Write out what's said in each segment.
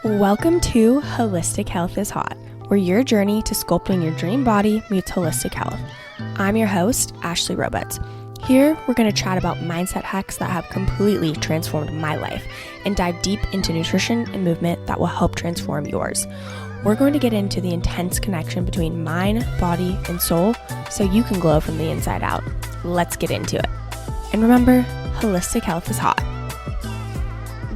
Welcome to Holistic Health is Hot, where your journey to sculpting your dream body meets holistic health. I'm your host, Ashley Roberts. Here, we're going to chat about mindset hacks that have completely transformed my life and dive deep into nutrition and movement that will help transform yours. We're going to get into the intense connection between mind, body, and soul so you can glow from the inside out. Let's get into it. And remember, holistic health is hot.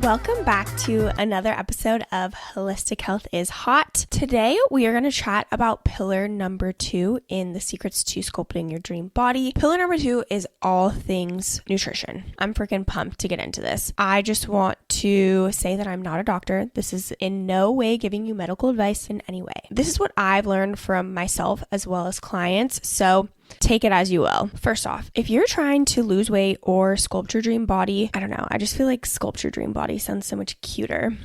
Welcome back to another episode of Holistic Health is Hot. Today, we are going to chat about pillar number 2 in the secrets to sculpting your dream body. Pillar number 2 is all things nutrition. I'm freaking pumped to get into this. I just want to say that I'm not a doctor. This is in no way giving you medical advice in any way. This is what I've learned from myself as well as clients. So take it as you will. First off, if you're trying to lose weight or sculpt your dream body, I don't know, I just feel like sculpt your dream body sounds so much cuter.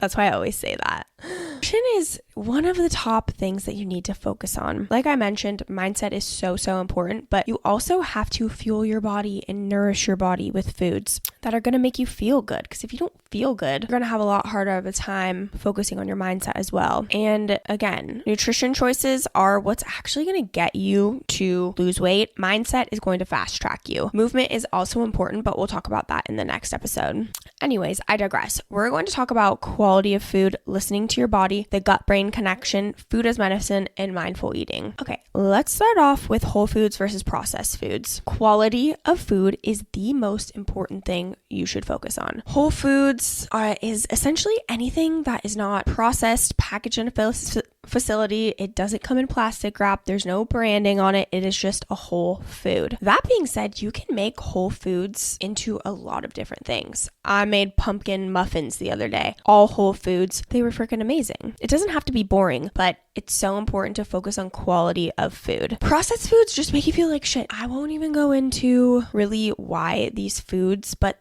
That's why I always say that. Nutrition is one of the top things that you need to focus on. Like I mentioned, mindset is so important, but you also have to fuel your body and nourish your body with foods that are going to make you feel good. Because if you don't feel good, you're going to have a lot harder of a time focusing on your mindset as well. And again, nutrition choices are what's actually going to get you to lose weight. Mindset is going to fast track you. Movement is also important, but we'll talk about that in the next episode. Anyways, I digress. We're going to talk about quality of food, listening to your body, the gut-brain connection, food as medicine, and mindful eating. Okay, let's start off with whole foods versus processed foods. Quality of food is the most important thing you should focus on. Whole foods is essentially anything that is not processed, packaged in a facility. It doesn't come in plastic wrap. There's no branding on it. It is just a whole food. That being said, you can make whole foods into a lot of different things. I made pumpkin muffins the other day. All whole foods. They were freaking amazing. It doesn't have to be boring, but it's so important to focus on quality of food. Processed foods just make you feel like shit. I won't even go into really why these foods, but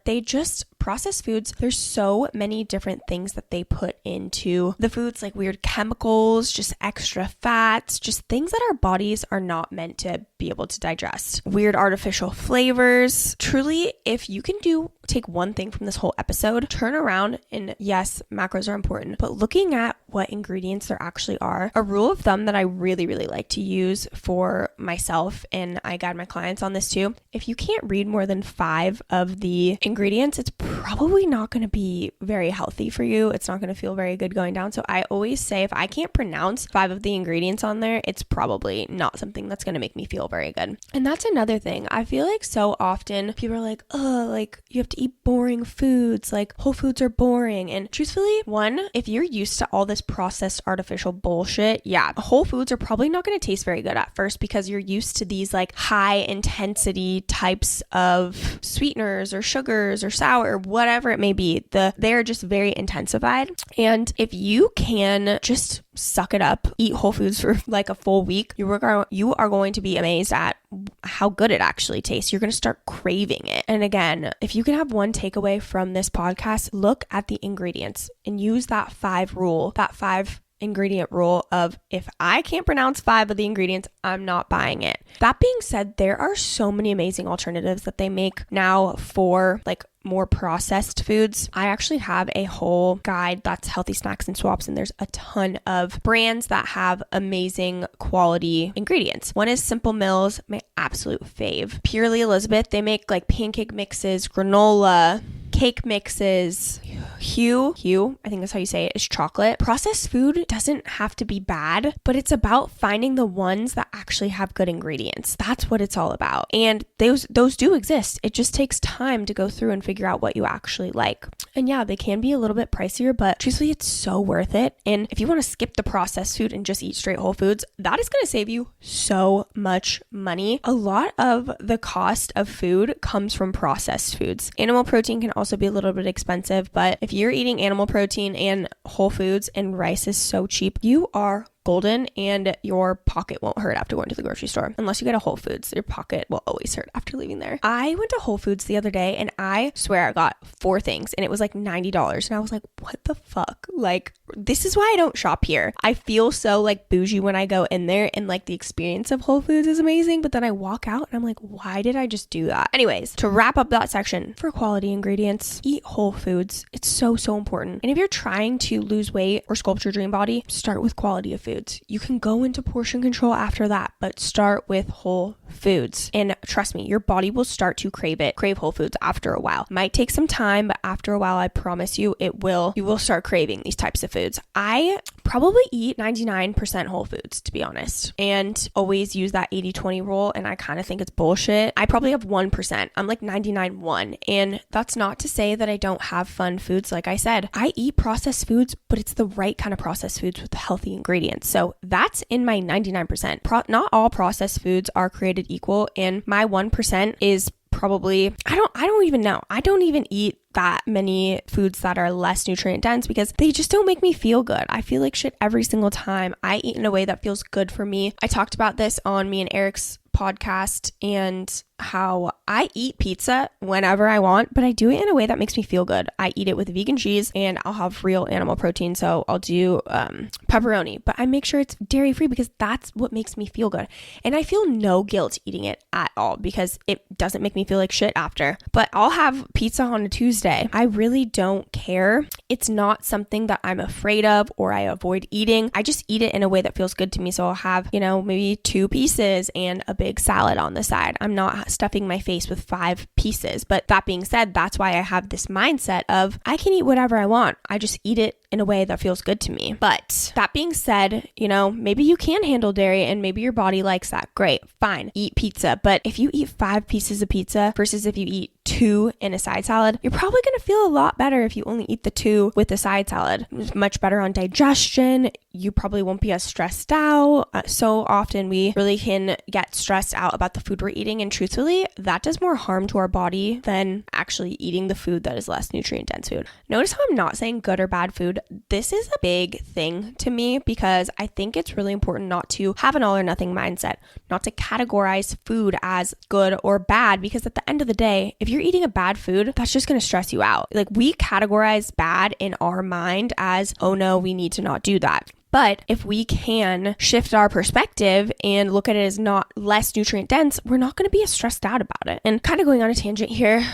processed foods, there's so many different things that they put into the foods, like weird chemicals, just extra fats, just things that our bodies are not meant to be able to digest. Weird artificial flavors. Truly, if you can take one thing from this whole episode, turn around and yes, macros are important, but looking at what ingredients there actually are, a rule of thumb that I really like to use for myself, and I guide my clients on this too, if you can't read more than 5 of the ingredients, it's probably not going to be very healthy for you. It's not going to feel very good going down. So I always say if I can't pronounce 5 of the ingredients on there, it's probably not something that's going to make me feel very good. And that's another thing. I feel like so often people are like, oh, like you have to eat boring foods, like whole foods are boring. And truthfully, one, if you're used to all this processed artificial bullshit, yeah, whole foods are probably not going to taste very good at first because you're used to these like high intensity types of sweeteners or sugars or sour, whatever it may be. They're just very intensified. And if you can just suck it up, eat whole foods for like a full week, you are going to be amazed at how good it actually tastes. You're going to start craving it. And again, if you can have one takeaway from this podcast, look at the ingredients and use that 5 ingredient rule of if I can't pronounce 5 of the ingredients, I'm not buying it. That being said, there are so many amazing alternatives that they make now for like more processed foods. I actually have a whole guide that's healthy snacks and swaps, and there's a ton of brands that have amazing quality ingredients. One is Simple Mills, my absolute fave. Purely Elizabeth, they make like pancake mixes, granola, cake mixes. Hue, I think that's how you say it, is chocolate. Processed food doesn't have to be bad, but it's about finding the ones that actually have good ingredients. That's what it's all about. And those do exist. It just takes time to go through and figure out what you actually like. And yeah, they can be a little bit pricier, but truthfully, it's so worth it. And if you want to skip the processed food and just eat straight whole foods, that is going to save you so much money. A lot of the cost of food comes from processed foods. Animal protein can also be a little bit expensive, but if you're eating animal protein and whole foods and rice is so cheap, you are golden and your pocket won't hurt after going to the grocery store. Unless you get a Whole Foods, your pocket will always hurt after leaving there. I went to Whole Foods the other day and I swear I got 4 things and it was like $90. And I was like, what the fuck? Like, this is why I don't shop here. I feel so like bougie when I go in there, and like the experience of Whole Foods is amazing, but then I walk out and I'm like, why did I just do that? Anyways, to wrap up that section, for quality ingredients, eat whole foods. It's so important. And if you're trying to lose weight or sculpt your dream body, start with quality of foods. You can go into portion control after that, but start with whole foods. And trust me, your body will start to crave whole foods after a while. It might take some time, but after a while, I promise you, you will start craving these types of foods. I probably eat 99% whole foods, to be honest, and always use that 80-20 rule. And I kind of think it's bullshit. I probably have 1%. I'm like 99.1. And that's not to say that I don't have fun foods. Like I said, I eat processed foods, but it's the right kind of processed foods with healthy ingredients. So that's in my 99%. Not all processed foods are created equal. And my 1% is probably, I don't even know. I don't even eat that many foods that are less nutrient dense because they just don't make me feel good. I feel like shit every single time. I eat in a way that feels good for me. I talked about this on me and Eric's podcast and how I eat pizza whenever I want, but I do it in a way that makes me feel good. I eat it with vegan cheese and I'll have real animal protein. So I'll do pepperoni, but I make sure it's dairy free because that's what makes me feel good. And I feel no guilt eating it at all because it doesn't make me feel like shit after. But I'll have pizza on a Tuesday. I really don't care. It's not something that I'm afraid of or I avoid eating. I just eat it in a way that feels good to me. So I'll have, maybe 2 pieces and a big salad on the side. I'm not stuffing my face with 5 pieces. But that being said, that's why I have this mindset of I can eat whatever I want. I just eat it in a way that feels good to me. But that being said, maybe you can handle dairy and maybe your body likes that. Great, fine, eat pizza. But if you eat 5 pieces of pizza versus if you eat 2 in a side salad, you're probably going to feel a lot better if you only eat the 2 with the side salad. It's much better on digestion. You probably won't be as stressed out. So often we really can get stressed out about the food we're eating, and truthfully, that does more harm to our body than actually eating the food that is less nutrient dense food. Notice how I'm not saying good or bad food. This is a big thing to me because I think it's really important not to have an all or nothing mindset, not to categorize food as good or bad, because at the end of the day, if you're eating a bad food, that's just going to stress you out. Like, we categorize bad in our mind as, oh no, we need to not do that. But if we can shift our perspective and look at it as not less nutrient dense, we're not going to be as stressed out about it. And kind of going on a tangent here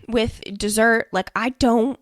with dessert, like I don't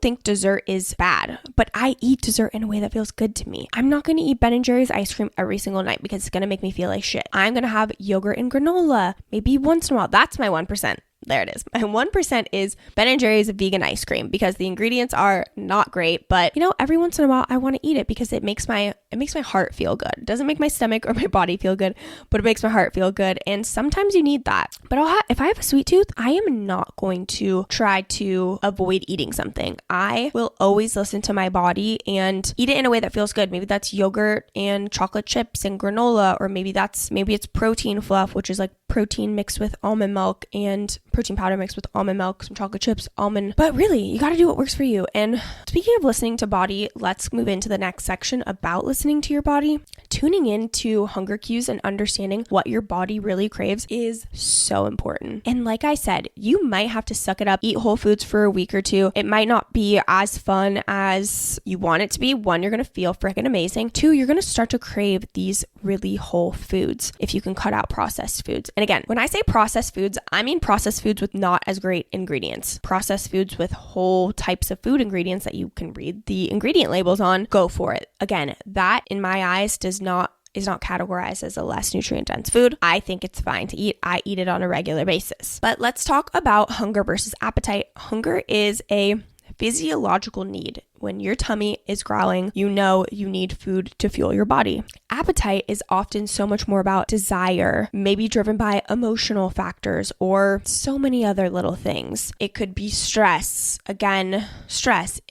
think dessert is bad, but I eat dessert in a way that feels good to me. I'm not going to eat Ben & Jerry's ice cream every single night because it's going to make me feel like shit. I'm going to have yogurt and granola maybe once in a while. That's my 1%. There it is. My 1% is Ben & Jerry's vegan ice cream because the ingredients are not great, but every once in a while I want to eat it because it makes my heart feel good. It doesn't make my stomach or my body feel good, but it makes my heart feel good. And sometimes you need that. But if I have a sweet tooth, I am not going to try to avoid eating something. I will always listen to my body and eat it in a way that feels good. Maybe that's yogurt and chocolate chips and granola, or maybe it's protein fluff, which is like protein mixed with almond milk and protein powder mixed with almond milk, some chocolate chips, almond. But really, you got to do what works for you. And speaking of listening to body, let's move into the next section about listening to your body. Tuning into hunger cues and understanding what your body really craves is so important. And like I said, you might have to suck it up, eat whole foods for a week or 2. It might not be as fun as you want it to be. 1, you're going to feel freaking amazing. 2, you're going to start to crave these really whole foods if you can cut out processed foods. And again, when I say processed foods, I mean processed foods with not as great ingredients. Processed foods with whole types of food ingredients that you can read the ingredient labels on, go for it. Again, that in my eyes is not categorized as a less nutrient dense food. I think it's fine to eat. I eat it on a regular basis. But let's talk about hunger versus appetite. Hunger is a physiological need. When your tummy is growling, you know you need food to fuel your body. Appetite is often so much more about desire, maybe driven by emotional factors or so many other little things. It could be stress,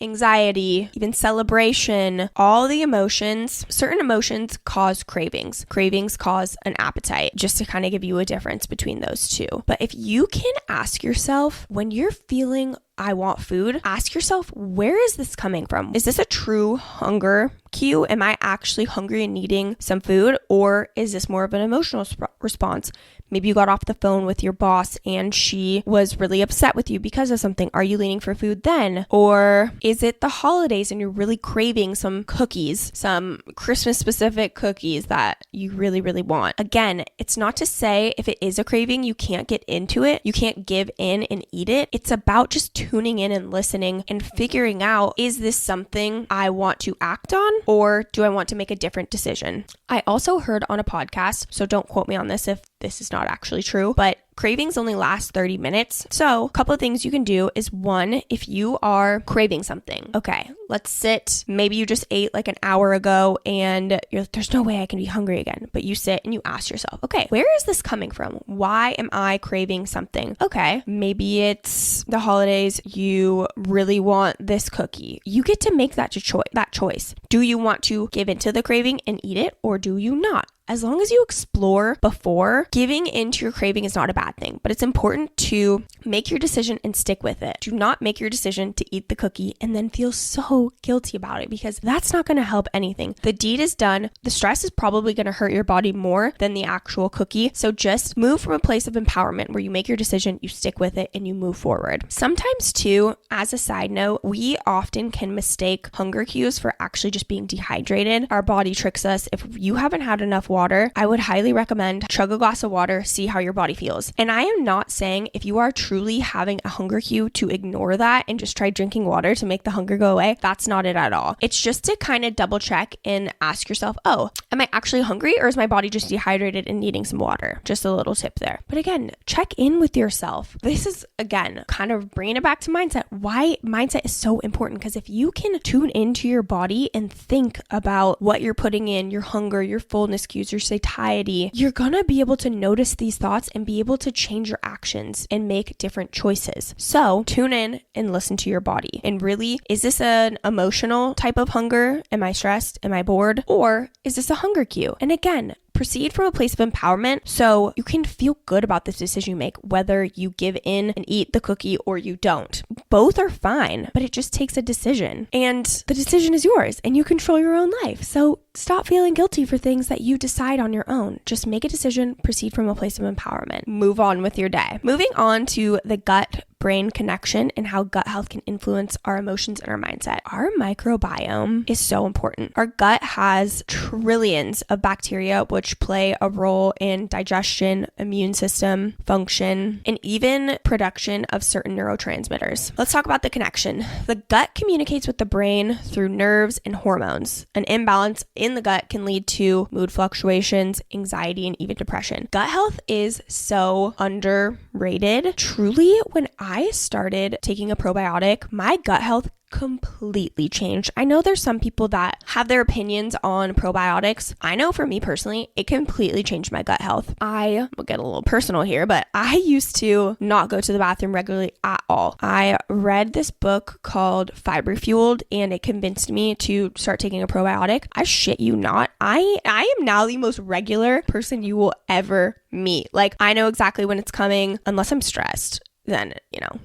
anxiety, even celebration, all the emotions. Certain emotions cause cravings. Cravings cause an appetite, just to kind of give you a difference between those two. But if you can ask yourself, when you're feeling I want food, ask yourself, where is this coming from? Is this a true hunger cue? Am I actually hungry and needing some food? Or is this more of an emotional response? Maybe you got off the phone with your boss and she was really upset with you because of something. Are you leaning for food then? Or is it the holidays and you're really craving some cookies, some Christmas specific cookies that you really, really want? Again, it's not to say if it is a craving, you can't get into it. You can't give in and eat it. It's about just tuning in and listening and figuring out, is this something I want to act on or do I want to make a different decision? I also heard on a podcast, so don't quote me on this if this is not actually true, but cravings only last 30 minutes. So a couple of things you can do is, one, if you are craving something, okay, let's sit, maybe you just ate like an hour ago and there's no way I can be hungry again, but you sit and you ask yourself, okay, where is this coming from? Why am I craving something? Okay, maybe it's the holidays, you really want this cookie. You get to make that choice. Do you want to give into the craving and eat it, or do you not? As long as you explore before, giving into your craving is not a bad thing, but it's important to make your decision and stick with it. Do not make your decision to eat the cookie and then feel so guilty about it, because that's not going to help anything. The deed is done. The stress is probably going to hurt your body more than the actual cookie. So just move from a place of empowerment where you make your decision, you stick with it, and you move forward. Sometimes too, as a side note, we often can mistake hunger cues for actually just being dehydrated. Our body tricks us. If you haven't had enough water, I would highly recommend chug a glass of water, see how your body feels. And I am not saying if you are truly having a hunger cue to ignore that and just try drinking water to make the hunger go away. That's not it at all. It's just to kind of double check and ask yourself, oh, am I actually hungry or is my body just dehydrated and needing some water? Just a little tip there. But again, check in with yourself. This is, again, kind of bringing it back to mindset. Why mindset is so important, because if you can tune into your body and think about what you're putting in, your hunger, your fullness cues, your satiety, you're gonna be able to notice these thoughts and be able to change your actions and make different choices. So tune in and listen to your body. And really, is this an emotional type of hunger? Am I stressed? Am I bored? Or is this a hunger cue? And again, proceed from a place of empowerment so you can feel good about this decision you make, whether you give in and eat the cookie or you don't. Both are fine, but it just takes a decision. And the decision is yours and you control your own life. So stop feeling guilty for things that you decide on your own. Just make a decision, proceed from a place of empowerment. Move on with your day. Moving on to the gut-brain connection and how gut health can influence our emotions and our mindset. Our microbiome is so important. Our gut has trillions of bacteria which play a role in digestion, immune system function, and even production of certain neurotransmitters. Let's talk about the connection. The gut communicates with the brain through nerves and hormones. An imbalance in the gut can lead to mood fluctuations, anxiety, and even depression. Gut health is so underrated. Truly, when I started taking a probiotic, my gut health completely changed. I know there's some people that have their opinions on probiotics. I know for me personally, it completely changed my gut health. I will get a little personal here, but I used to not go to the bathroom regularly at all. I read this book called Fiber Fueled and it convinced me to start taking a probiotic. I shit you not. I am now the most regular person you will ever meet. Like, I know exactly when it's coming, unless I'm stressed. Then,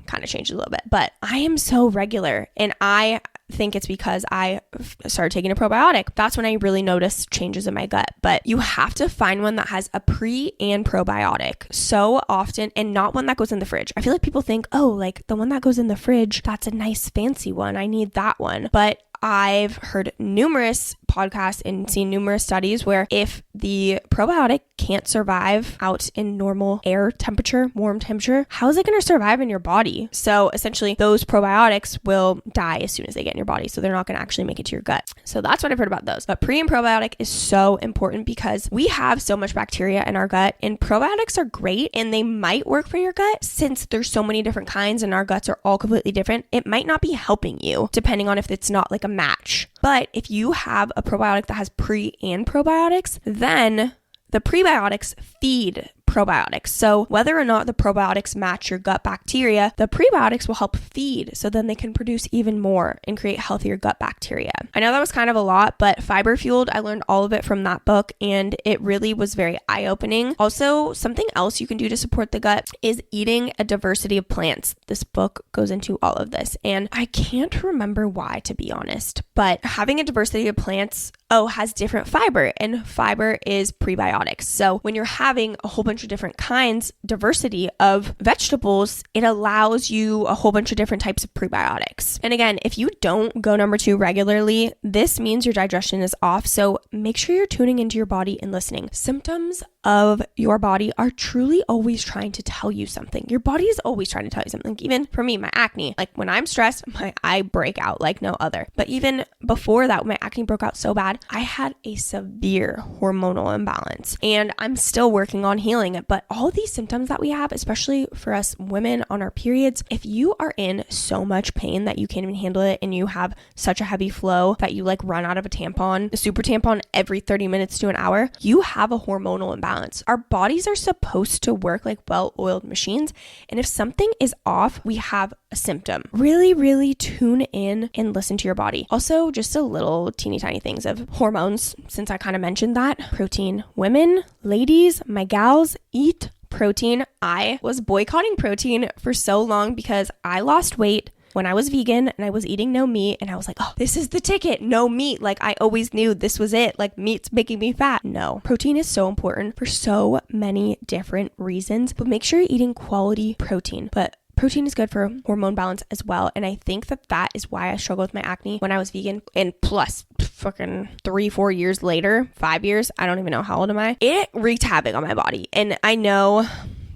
kind of changes a little bit. But I am so regular, and I think it's because I started taking a probiotic. That's when I really noticed changes in my gut. But you have to find one that has a pre and probiotic so often, and not one that goes in the fridge. I feel like people think, oh, like the one that goes in the fridge, that's a nice fancy one. I need that one. But I've heard numerous podcasts and seen numerous studies where if the probiotic can't survive out in normal air temperature, warm temperature, how is it going to survive in your body? So essentially those probiotics will die as soon as they get in your body. So they're not going to actually make it to your gut. So that's what I've heard about those. But pre and probiotic is so important because we have so much bacteria in our gut, and probiotics are great and they might work for your gut. Since there's so many different kinds and our guts are all completely different, it might not be helping you depending on if it's not like a match. But if you have a probiotic that has pre and probiotics, then the prebiotics feed probiotics. So whether or not the probiotics match your gut bacteria, the prebiotics will help feed so then they can produce even more and create healthier gut bacteria. I know that was kind of a lot, but Fiber Fueled, I learned all of it from that book and it really was very eye-opening. Also, something else you can do to support the gut is eating a diversity of plants. This book goes into all of this and I can't remember why, to be honest, but having a diversity of plants has different fiber, and fiber is prebiotics. So when you're having a whole bunch of different kinds, diversity of vegetables, it allows you a whole bunch of different types of prebiotics. And again, if you don't go number 2 regularly, this means your digestion is off. So make sure you're tuning into your body and listening. Symptoms of your body are truly always trying to tell you something. Your body is always trying to tell you something. Like even for me, my acne, like when I'm stressed, my eye break out like no other. But even before that, when my acne broke out so bad, I had a severe hormonal imbalance and I'm still working on healing it. But all these symptoms that we have, especially for us women on our periods, if you are in so much pain that you can't even handle it and you have such a heavy flow that you like run out of a super tampon every 30 minutes to an hour, you have a hormonal imbalance. Our bodies are supposed to work like well-oiled machines. And if something is off, we have a symptom. Really, really tune in and listen to your body. Also, just a little teeny tiny things of hormones, since I kind of mentioned that. Protein. Women, ladies, my gals, eat protein. I was boycotting protein for so long because I lost weight when I was vegan and I was eating no meat and I was like, oh, this is the ticket, no meat. Like I always knew this was it. Like meat's making me fat. No, protein is so important for so many different reasons, but make sure you're eating quality protein. But protein is good for hormone balance as well. And I think that is why I struggled with my acne when I was vegan. And plus fucking 3-4 years later, 5 years, I don't even know how old am I. It wreaked havoc on my body. And I know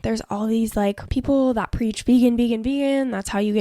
there's all these like people that preach vegan. That's how you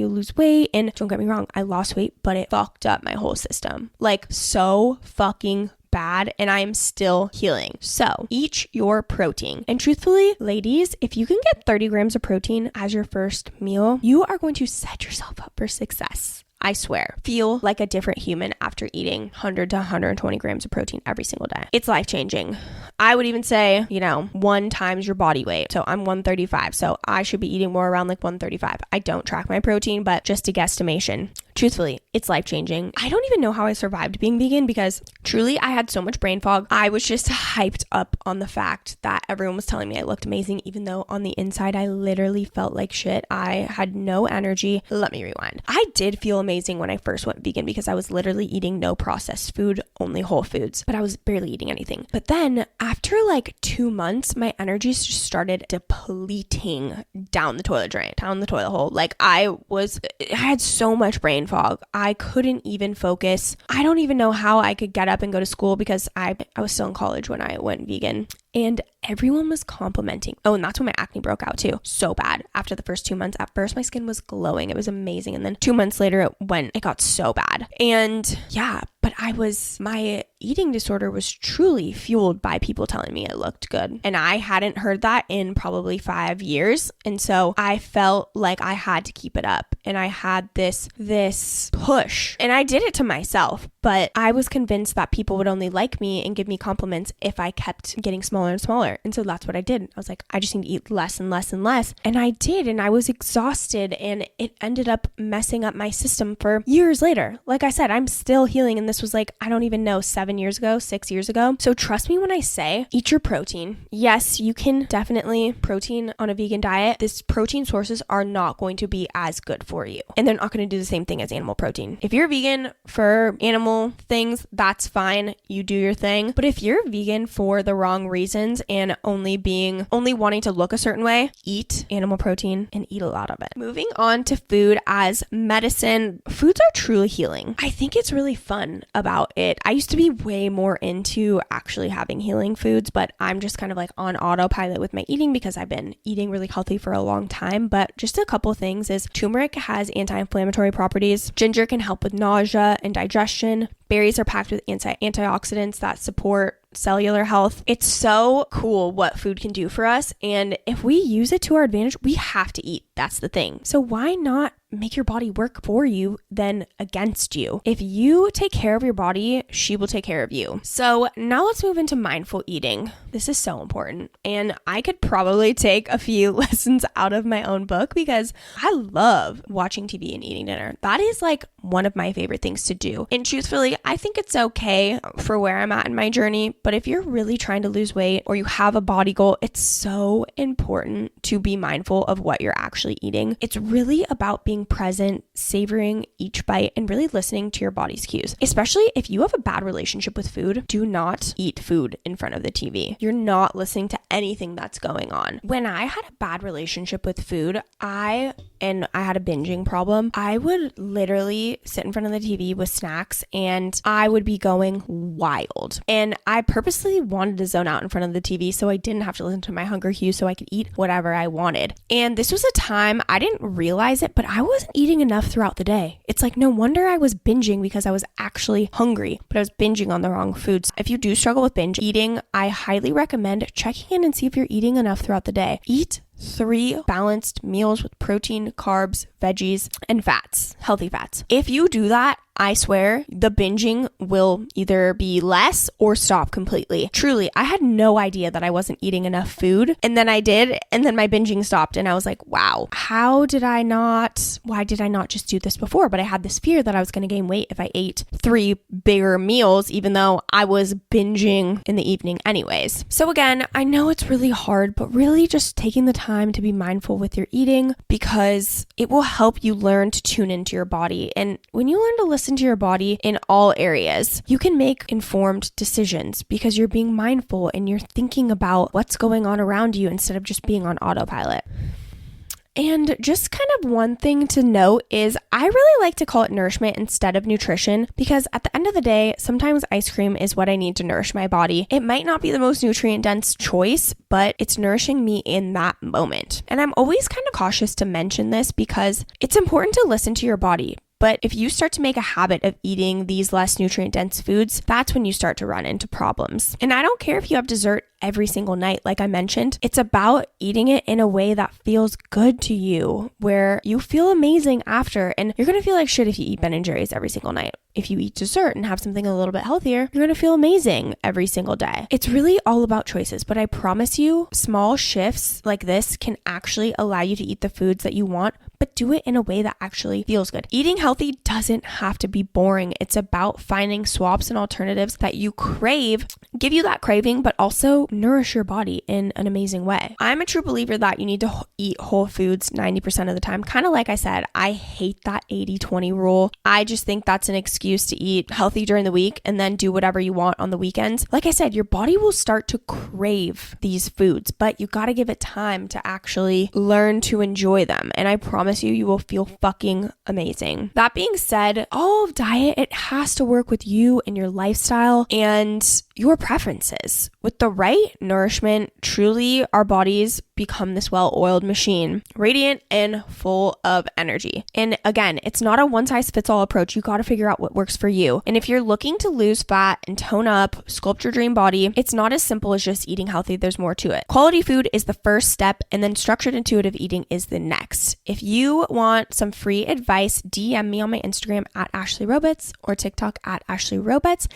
lose weight. And don't get me wrong, I lost weight, but it fucked up my whole system. Like so fucking bad, and I am still healing. So eat your protein. And truthfully, ladies, if you can get 30 grams of protein as your first meal, you are going to set yourself up for success. I swear, feel like a different human after eating 100 to 120 grams of protein every single day. It's life-changing. I would even say, 1 times your body weight. So I'm 135. So I should be eating more around like 135. I don't track my protein, but just a guesstimation. Truthfully, it's life-changing. I don't even know how I survived being vegan because truly I had so much brain fog. I was just hyped up on the fact that everyone was telling me I looked amazing, even though on the inside I literally felt like shit. I had no energy. Let me rewind. I did feel amazing when I first went vegan because I was literally eating no processed food, only whole foods, but I was barely eating anything. But then after like 2 months, my energy just started depleting down the toilet drain, down the toilet hole. Like I had so much brain fog. I couldn't even focus. I don't even know how I could get up and go to school because I was still in college when I went vegan. And everyone was complimenting. Oh, and that's when my acne broke out too. So bad. After the first 2 months, at first my skin was glowing. It was amazing. And then 2 months later, it got so bad. And yeah, but my eating disorder was truly fueled by people telling me it looked good. And I hadn't heard that in probably 5 years. And so I felt like I had to keep it up. And I had this push. And I did it to myself. But I was convinced that people would only like me and give me compliments if I kept getting smaller and smaller. And so that's what I did. I was like, I just need to eat less and less and less. And I did. And I was exhausted. And it ended up messing up my system for years later. Like I said, I'm still healing. And this was like, I don't even know, 7 years ago, 6 years ago. So trust me when I say eat your protein. Yes, you can definitely protein on a vegan diet. These protein sources are not going to be as good for you. And they're not going to do the same thing as animal protein. If you're vegan for animal things, that's fine. You do your thing. But if you're vegan for the wrong reasons and only wanting to look a certain way, eat animal protein and eat a lot of it. Moving on to food as medicine. Foods are truly healing. I think it's really fun about it. I used to be way more into actually having healing foods, but I'm just kind of like on autopilot with my eating because I've been eating really healthy for a long time. But just a couple things is turmeric has anti-inflammatory properties. Ginger can help with nausea and digestion. Berries are packed with antioxidants that support cellular health. It's so cool what food can do for us. And if we use it to our advantage, we have to eat. That's the thing. So why not make your body work for you than against you? If you take care of your body, she will take care of you. So now let's move into mindful eating. This is so important. And I could probably take a few lessons out of my own book because I love watching TV and eating dinner. That is like one of my favorite things to do. And truthfully, I think it's okay for where I'm at in my journey. But if you're really trying to lose weight or you have a body goal, it's so important to be mindful of what you're actually eating. It's really about being present, savoring each bite, and really listening to your body's cues. Especially if you have a bad relationship with food, do not eat food in front of the TV. You're not listening to anything that's going on. When I had a bad relationship with food, I had a binging problem, I would literally sit in front of the TV with snacks and I would be going wild. And I purposely wanted to zone out in front of the TV so I didn't have to listen to my hunger cues so I could eat whatever I wanted. And this was a time I didn't realize it, but I wasn't eating enough throughout the day. It's like no wonder I was binging because I was actually hungry, but I was binging on the wrong foods. If you do struggle with binge eating, I highly recommend checking in and see if you're eating enough throughout the day. Eat 3 balanced meals with protein, carbs, veggies, and fats, healthy fats. If you do that, I swear the binging will either be less or stop completely. Truly, I had no idea that I wasn't eating enough food. And then I did. And then my binging stopped. And I was like, wow, why did I not just do this before? But I had this fear that I was going to gain weight if I ate 3 bigger meals, even though I was binging in the evening anyways. So again, I know it's really hard, but really just taking the time to be mindful with your eating because it will help you learn to tune into your body. And when you learn to listen to your body in all areas, you can make informed decisions because you're being mindful and you're thinking about what's going on around you instead of just being on autopilot. And just kind of one thing to note is I really like to call it nourishment instead of nutrition because at the end of the day, sometimes ice cream is what I need to nourish my body. It might not be the most nutrient dense choice, but it's nourishing me in that moment. And I'm always kind of cautious to mention this because it's important to listen to your body. But if you start to make a habit of eating these less nutrient-dense foods, that's when you start to run into problems. And I don't care if you have dessert every single night, like I mentioned. It's about eating it in a way that feels good to you, where you feel amazing after. And you're going to feel like shit if you eat Ben & Jerry's every single night. If you eat dessert and have something a little bit healthier, you're going to feel amazing every single day. It's really all about choices, but I promise you, small shifts like this can actually allow you to eat the foods that you want, but do it in a way that actually feels good. Eating healthy doesn't have to be boring. It's about finding swaps and alternatives that you crave, give you that craving, but also nourish your body in an amazing way. I'm a true believer that you need to eat whole foods 90% of the time. Kind of like I said, I hate that 80-20 rule. I just think that's an excuse to eat healthy during the week and then do whatever you want on the weekends. Like I said, your body will start to crave these foods, but you got to give it time to actually learn to enjoy them. And I promise you, you will feel fucking amazing. That being said, all of diet, it has to work with you and your lifestyle and your preferences. With the right nourishment, truly our bodies become this well-oiled machine, radiant and full of energy. And again, it's not a one-size-fits-all approach. You got to figure out what works for you. And if you're looking to lose fat and tone up, sculpt your dream body, it's not as simple as just eating healthy. There's more to it. Quality food is the first step, and then structured intuitive eating is the next. If you want some free advice, DM me on my Instagram at Ashley Roberts or TikTok at Ashley Roberts,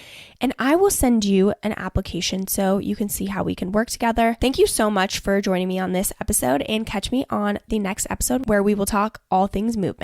and I will send you an application so you can see how we can work together. Thank you so much for joining me on this episode, and catch me on the next episode where we will talk all things movement.